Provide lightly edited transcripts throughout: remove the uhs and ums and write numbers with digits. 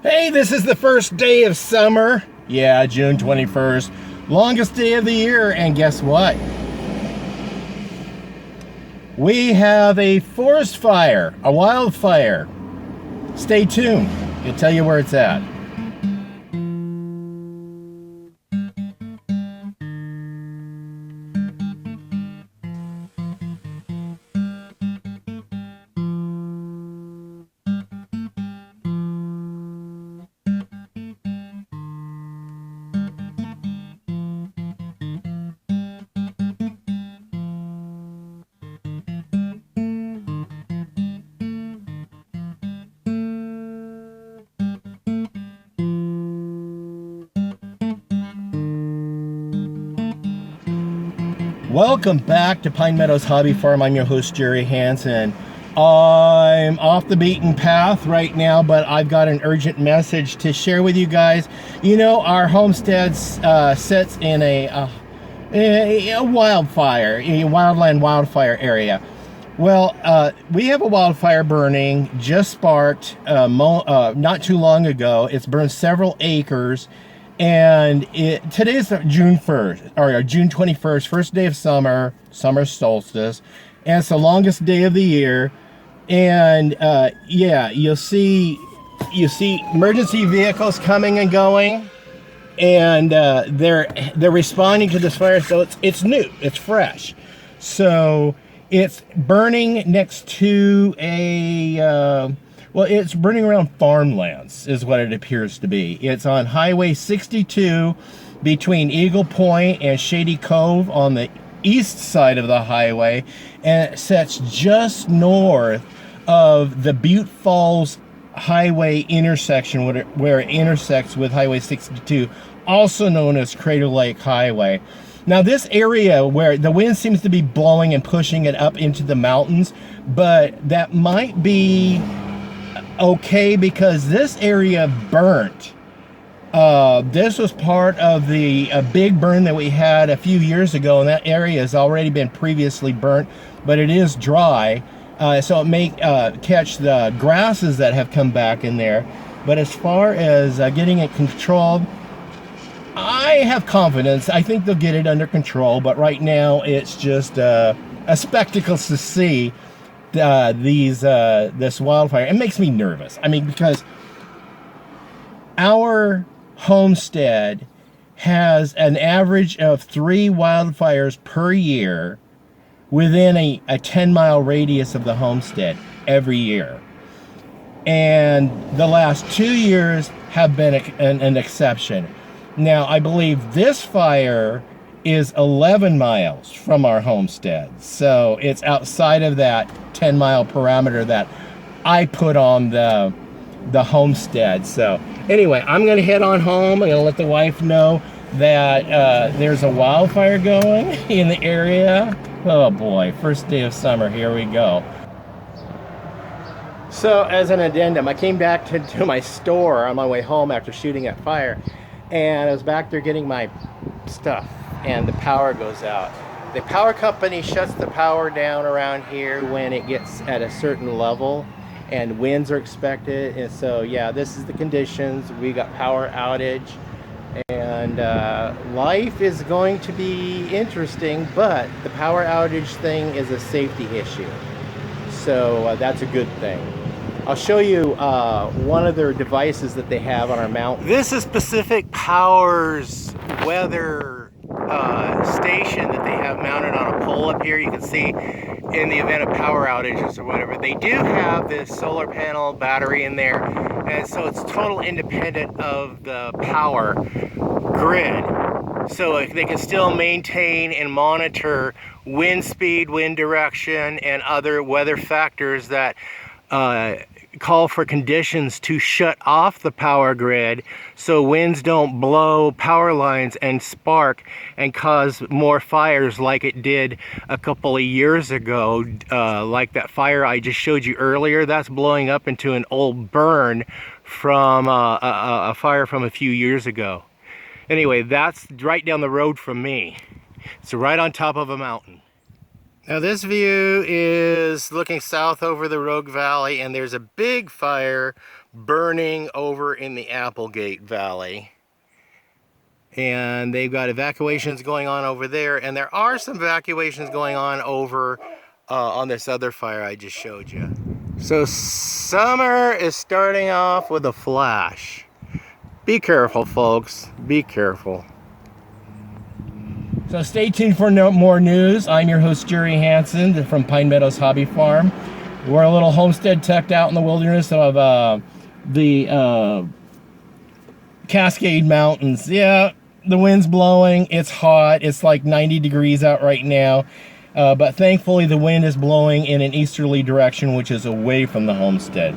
Hey, this is the first day of summer. Yeah, June 21st. Longest day of the year, and guess what? We have a forest fire, a wildfire. Stay tuned. It'll tell you where it's at. Welcome back to Pine Meadows Hobby Farm. I'm your host, Jerry Hansen. I'm off the beaten path right now, but I've got an urgent message to share with you guys. You know, our homestead sits in a wildfire, a wildland wildfire area. Well, we have a wildfire burning, just sparked not too long ago. It's burned several acres. And today is June 1st, or June 21st, first day of summer solstice, and it's the longest day of the year. And yeah, you see emergency vehicles coming and going, and they're responding to this fire. So it's new, it's fresh. So it's burning next to a well, it's burning around farmlands, is what it appears to be. It's on Highway 62 between Eagle Point and Shady Cove on the east side of the highway, and it sits just north of the Butte Falls Highway intersection where it intersects with Highway 62, also known as Crater Lake Highway. Now, this area where the wind seems to be blowing and pushing it up into the mountains, but that might be okay because this area burnt. This was part of the big burn that we had a few years ago, and that area has already been previously burnt, but it is dry, so it may catch the grasses that have come back in there. But as far as getting it controlled, I have confidence. I think they'll get it under control, but right now it's just a spectacle to see this wildfire. It makes me nervous. I mean, because our homestead has an average of 3 wildfires per year within a 10-mile radius of the homestead every year. And the last 2 years have been an exception. Now, I believe this fire is 11 miles from our homestead. So it's outside of that 10-mile parameter that I put on the homestead. So anyway, I'm gonna head on home. I'm gonna let the wife know that there's a wildfire going in the area. Oh boy, first day of summer, here we go. So as an addendum, I came back to my store on my way home after shooting that fire, and I was back there getting my stuff, and the power goes out. The power company shuts the power down around here when it gets at a certain level, and winds are expected. And so yeah, this is the conditions. We got power outage, and life is going to be interesting, but the power outage thing is a safety issue, so that's a good thing. I'll show you one of their devices that they have on our mountain. This is Pacific Power's weather station that they have mounted on a pole up here. You can see in the event of power outages or whatever. They do have this solar panel battery in there, and so it's total independent of the power grid. So they can still maintain and monitor wind speed, wind direction, and other weather factors that call for conditions to shut off the power grid so winds don't blow power lines and spark and cause more fires like it did a couple of years ago, like that fire I just showed you earlier. That's blowing up into an old burn from a fire from a few years ago. Anyway, that's right down the road from me. It's right on top of a mountain. Now this view is looking south over the Rogue Valley, and there's a big fire burning over in the Applegate Valley. And they've got evacuations going on over there, and there are some evacuations going on over on this other fire I just showed you. So summer is starting off with a flash. Be careful, folks. Be careful. So stay tuned for more news. I'm your host, Jerry Hansen from Pine Meadows Hobby Farm. We're a little homestead tucked out in the wilderness of the Cascade Mountains. Yeah, the wind's blowing. It's hot. It's like 90 degrees out right now. But thankfully, the wind is blowing in an easterly direction, which is away from the homestead.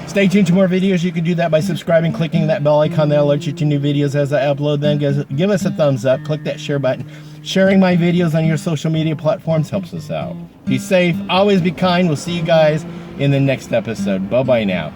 Stay tuned to more videos. You can do that by subscribing, clicking that bell icon that alerts you to new videos as I upload them. Give us a thumbs up. Click that share button. Sharing my videos on your social media platforms helps us out. Be safe. Always be kind. We'll see you guys in the next episode. Bye-bye now.